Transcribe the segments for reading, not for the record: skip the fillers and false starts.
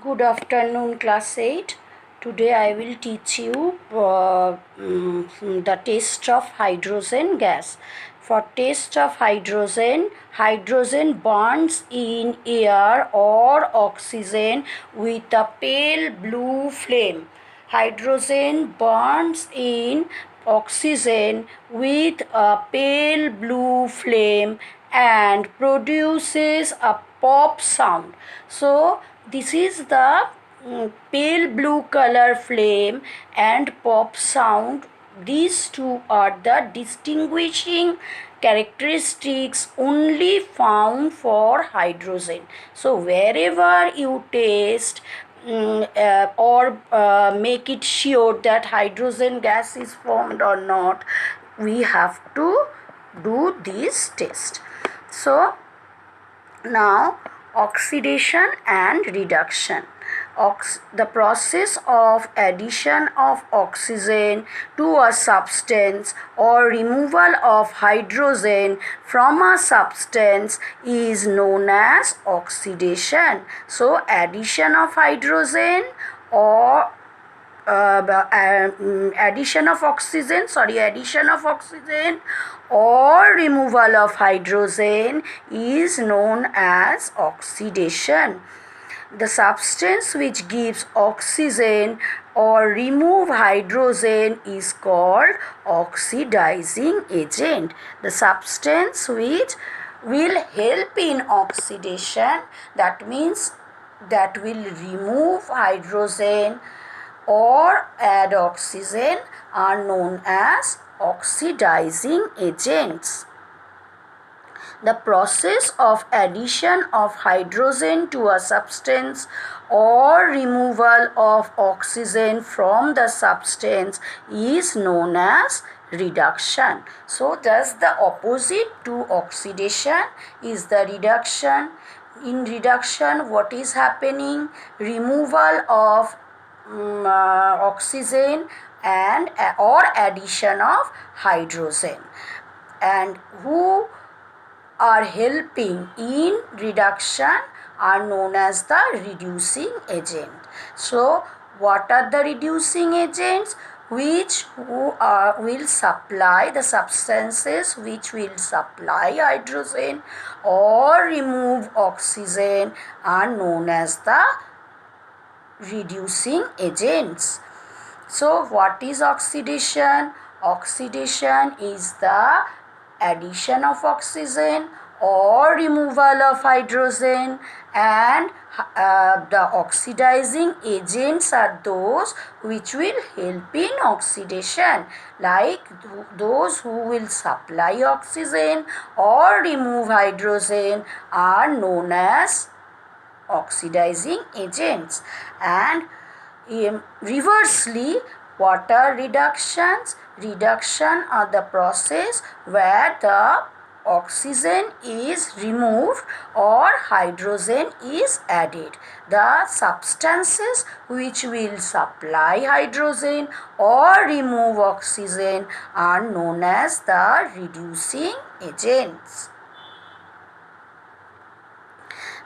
Good afternoon, class 8. Today I will teach you the taste of hydrogen gas. For taste of hydrogen, hydrogen burns in air or oxygen with a pale blue flame. Hydrogen burns in oxygen with a pale blue flame and produces a pop sound. So this is the pale blue color flame and pop sound. These two are the distinguishing characteristics only found for hydrogen. So wherever you taste or make it sure that hydrogen gas is formed or not, we have to do this test. So now, oxidation and reduction. The process of addition of oxygen to a substance or removal of hydrogen from a substance is known as oxidation. So, addition of hydrogen or addition of oxygen or removal of hydrogen is known as oxidation. The substance which gives oxygen or remove hydrogen is called oxidizing agent. The substance which will help in oxidation, that means that will remove hydrogen or add oxygen, are known as oxidizing agents. The process of addition of hydrogen to a substance or removal of oxygen from the substance is known as reduction. So thus the opposite to oxidation is the reduction. In reduction, what is happening? Removal of oxygen and or addition of hydrogen. And who are helping in reduction are known as the reducing agent. So what are the reducing agents? Which will supply the substances which will supply hydrogen or remove oxygen are known as the reducing agents. So what is oxidation? Oxidation is the addition of oxygen or removal of hydrogen, and the oxidizing agents are those which will help in oxidation, like those who will supply oxygen or remove hydrogen are known as oxidizing agents. And reversely, water reduction are the process where the oxygen is removed or hydrogen is added. The substances which will supply hydrogen or remove oxygen are known as the reducing agents.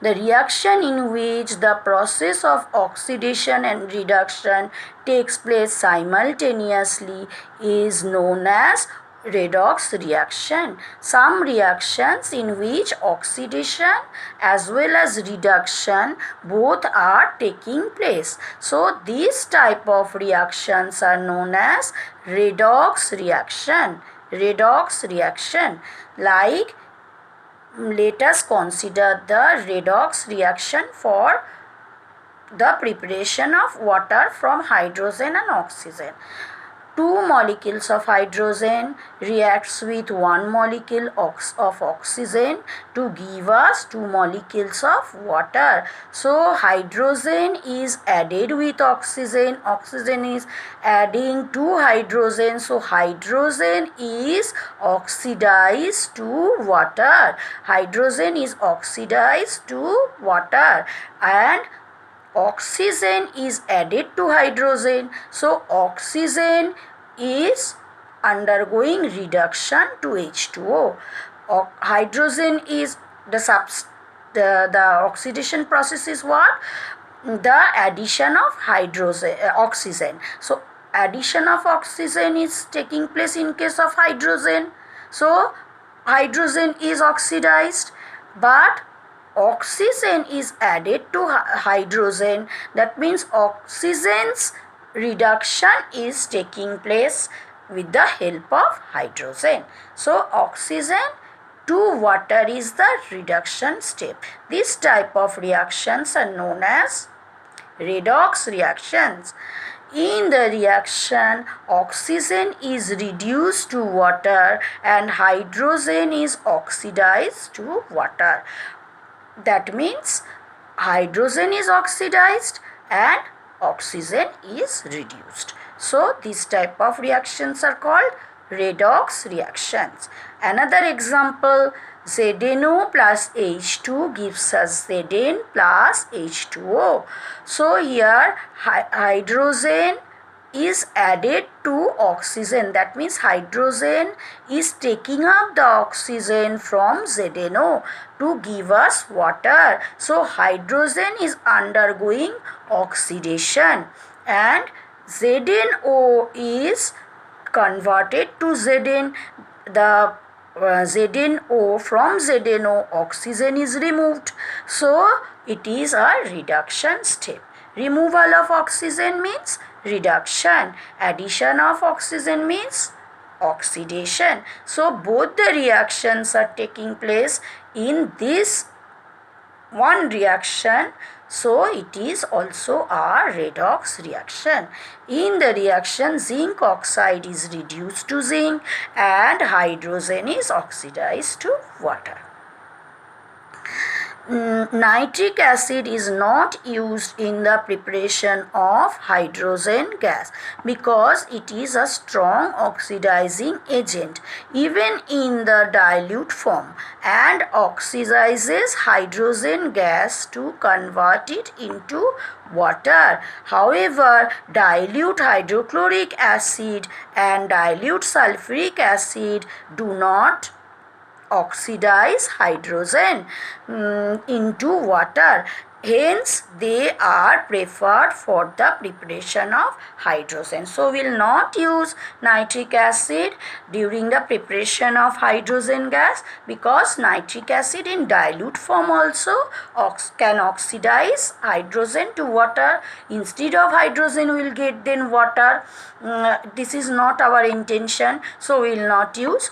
The reaction in which the process of oxidation and reduction takes place simultaneously is known as redox reaction. Some reactions in which oxidation as well as reduction both are taking place. So these type of reactions are known as redox reaction. Redox reaction, like let us consider the redox reaction for the preparation of water from hydrogen and oxygen. Two molecules of hydrogen reacts with one molecule of oxygen to give us two molecules of water. So hydrogen is added with oxygen, oxygen is adding to hydrogen, so hydrogen is oxidized to water. Hydrogen is oxidized to water and oxygen is added to hydrogen. So oxygen is undergoing reduction to H2O. Hydrogen is the oxidation process is what? the addition of oxygen. So addition of oxygen is taking place in case of hydrogen. So hydrogen is oxidized, but oxygen is added to hydrogen. That means oxygen's reduction is taking place with the help of hydrogen. So oxygen to water is the reduction step. This type of reactions are known as redox reactions. In the reaction, oxygen is reduced to water and hydrogen is oxidized to water. That means hydrogen is oxidized and oxygen is reduced. So this type of reactions are called redox reactions. Another example, ZnO plus H2 gives us Zn plus H2O. So here hydrogen is added to oxygen. That means hydrogen is taking up the oxygen from ZnO to give us water. So hydrogen is undergoing oxidation and ZnO is converted to Zn. The ZnO from ZnO oxygen is removed. So it is a reduction step. Removal of oxygen means reduction. Addition of oxygen means oxidation. So both the reactions are taking place in this one reaction. So it is also a redox reaction. In the reaction, zinc oxide is reduced to zinc and hydrogen is oxidized to water. Nitric acid is not used in the preparation of hydrogen gas because it is a strong oxidizing agent even in the dilute form and oxidizes hydrogen gas to convert it into water. However, dilute hydrochloric acid and dilute sulfuric acid do not oxidize hydrogen into water. Hence, they are preferred for the preparation of hydrogen. So, we will not use nitric acid during the preparation of hydrogen gas because nitric acid in dilute form also can oxidize hydrogen to water. Instead of hydrogen, we will get then water. This is not our intention. So, we will not use.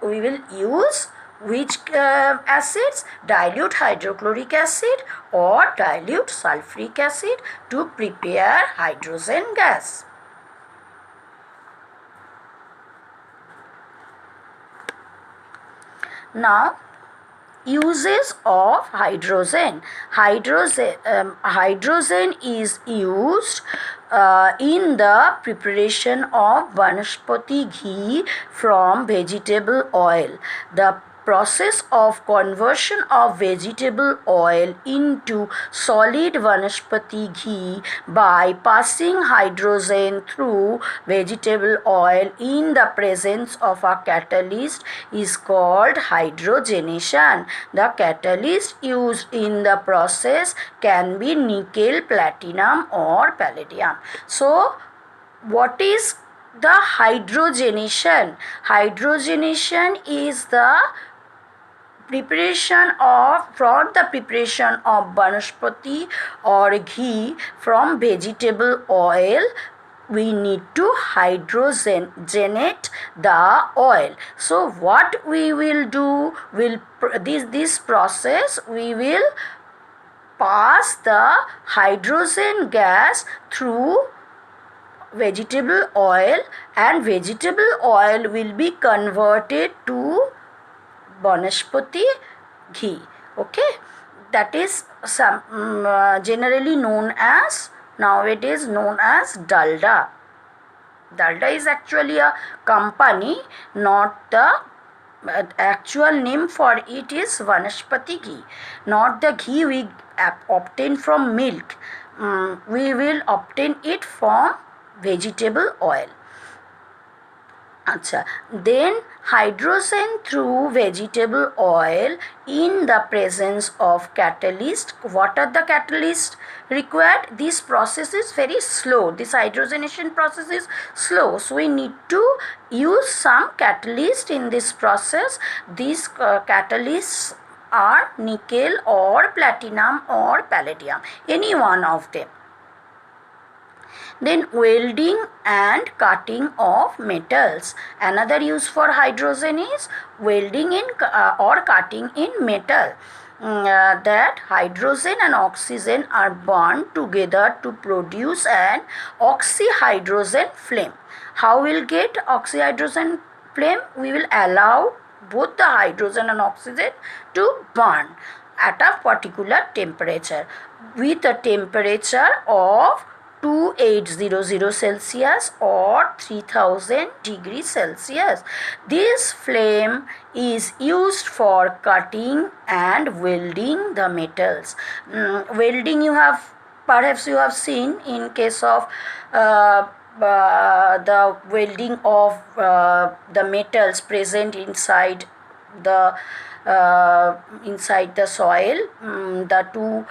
We will use which acids? Dilute hydrochloric acid or dilute sulfuric acid to prepare hydrogen gas. Now, uses of hydrogen. Hydrogen is used in the preparation of Vanaspati ghee from vegetable oil. The process of conversion of vegetable oil into solid Vanaspati ghee by passing hydrogen through vegetable oil in the presence of a catalyst is called hydrogenation. The catalyst used in the process can be nickel, platinum or palladium. So, what is the hydrogenation? Hydrogenation is the preparation of Vanaspati or ghee from vegetable oil. We need to hydrogenate the oil. So what we will do, this process we will pass the hydrogen gas through vegetable oil and vegetable oil will be converted to Vanaspati ghee. Okay, that is generally known as, nowadays known as dalda. Dalda is actually a company, not the actual name for it is Vanaspati ghee, not the ghee we obtain from milk. We will obtain it from vegetable oil. Acha. Then hydrogen through vegetable oil in the presence of catalyst. What are the catalysts required? This process is very slow. This hydrogenation process is slow. So we need to use some catalyst in this process. These catalysts are nickel or platinum or palladium, any one of them. Then welding and cutting of metals. Another use for hydrogen is welding in or cutting in metal. That hydrogen and oxygen are burned together to produce an oxyhydrogen flame. How will get oxyhydrogen flame? We will allow both the hydrogen and oxygen to burn at a particular temperature with a temperature of 2800 Celsius or 3000 degrees Celsius. This flame is used for cutting and welding the metals. Welding, perhaps you have seen in case of the welding of the metals present the inside the soil. The two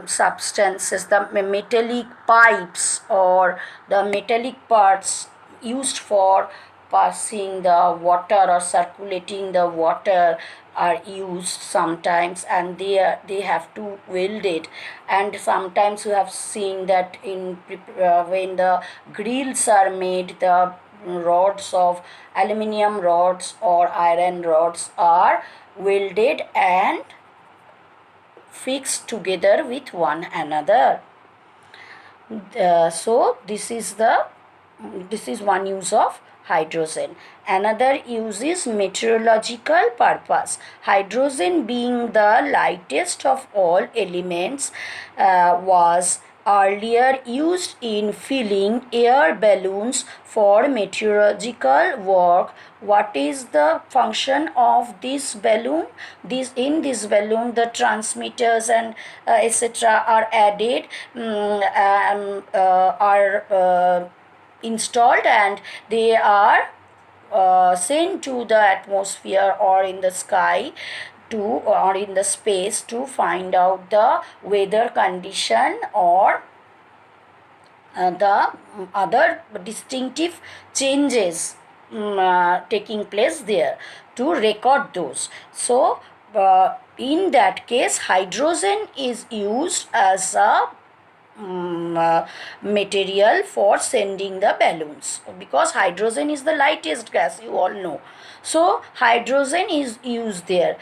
substances, the metallic pipes or the metallic parts used for passing the water or circulating the water are used sometimes, and they have to weld it. And sometimes you have seen that when the grills are made, the rods of aluminium rods or iron rods are welded and fixed together with one another. So this is one use of hydrogen. Another use is meteorological purpose. Hydrogen, being the lightest of all elements, was earlier used in filling air balloons for meteorological work. What is the function of this balloon? In this balloon the transmitters and etc. are added, are installed, and they are sent to the atmosphere or in the sky or in the space to find out the weather condition or the other distinctive changes taking place there, to record those. So in that case hydrogen is used as a material for sending the balloons, because hydrogen is the lightest gas, you all know. So hydrogen is used there.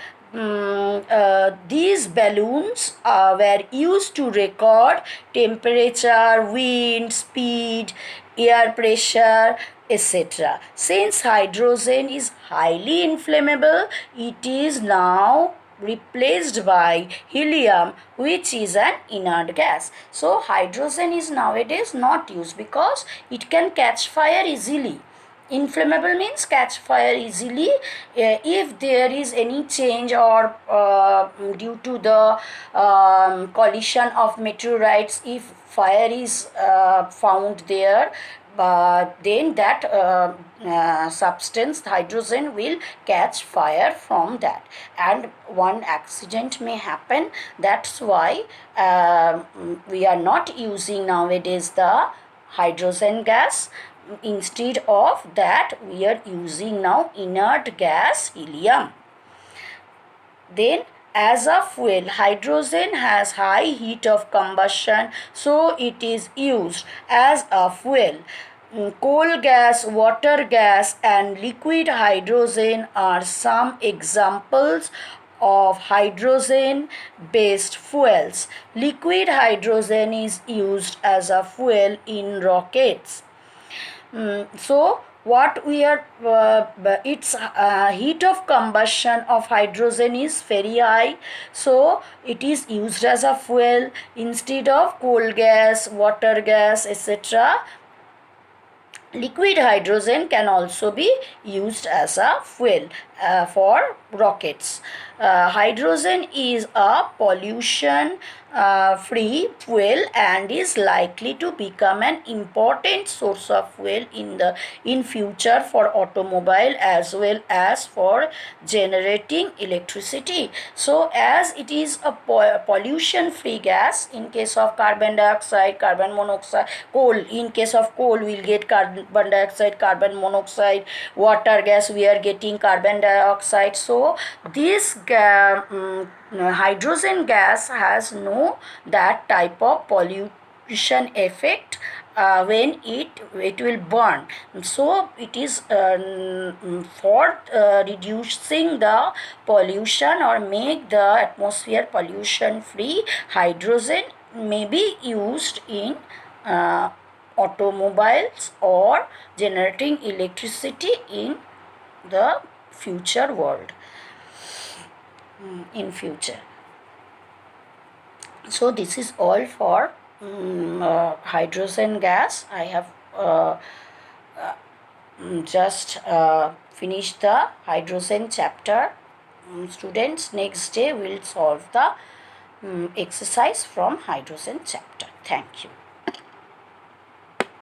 These balloons were used to record temperature, wind speed, air pressure, etc. Since hydrogen is highly inflammable, it is now replaced by helium, which is an inert gas. So hydrogen is nowadays not used because it can catch fire easily. Inflammable means catch fire easily. If there is any change or due to the collision of meteorites, if fire is found there, then that substance hydrogen will catch fire from that, and one accident may happen. That's why we are not using nowadays the hydrogen gas. Instead of that we are using now inert gas helium. Then as a fuel, hydrogen has high heat of combustion, so it is used as a fuel. Coal gas, water gas and liquid hydrogen are some examples of hydrogen based fuels. Liquid hydrogen is used as a fuel in rockets. So what we are its heat of combustion of hydrogen is very high, so it is used as a fuel instead of coal gas, water gas, etc. Liquid hydrogen can also be used as a fuel for rockets. hydrogen is a pollution free fuel and is likely to become an important source of fuel in future for automobile as well as for generating electricity. So as it is a pollution free gas, in case of carbon dioxide, carbon monoxide, coal, in case of coal we'll get carbon dioxide, carbon monoxide, water gas we are getting carbon dioxide. So this hydrogen gas has no that type of pollution effect when it will burn. So it is for reducing the pollution or make the atmosphere pollution free, hydrogen may be used in automobiles or generating electricity in the future world, in future. So this is all for hydrogen gas. I have just finished the hydrogen chapter. Students, next day will solve the exercise from hydrogen chapter. Thank you.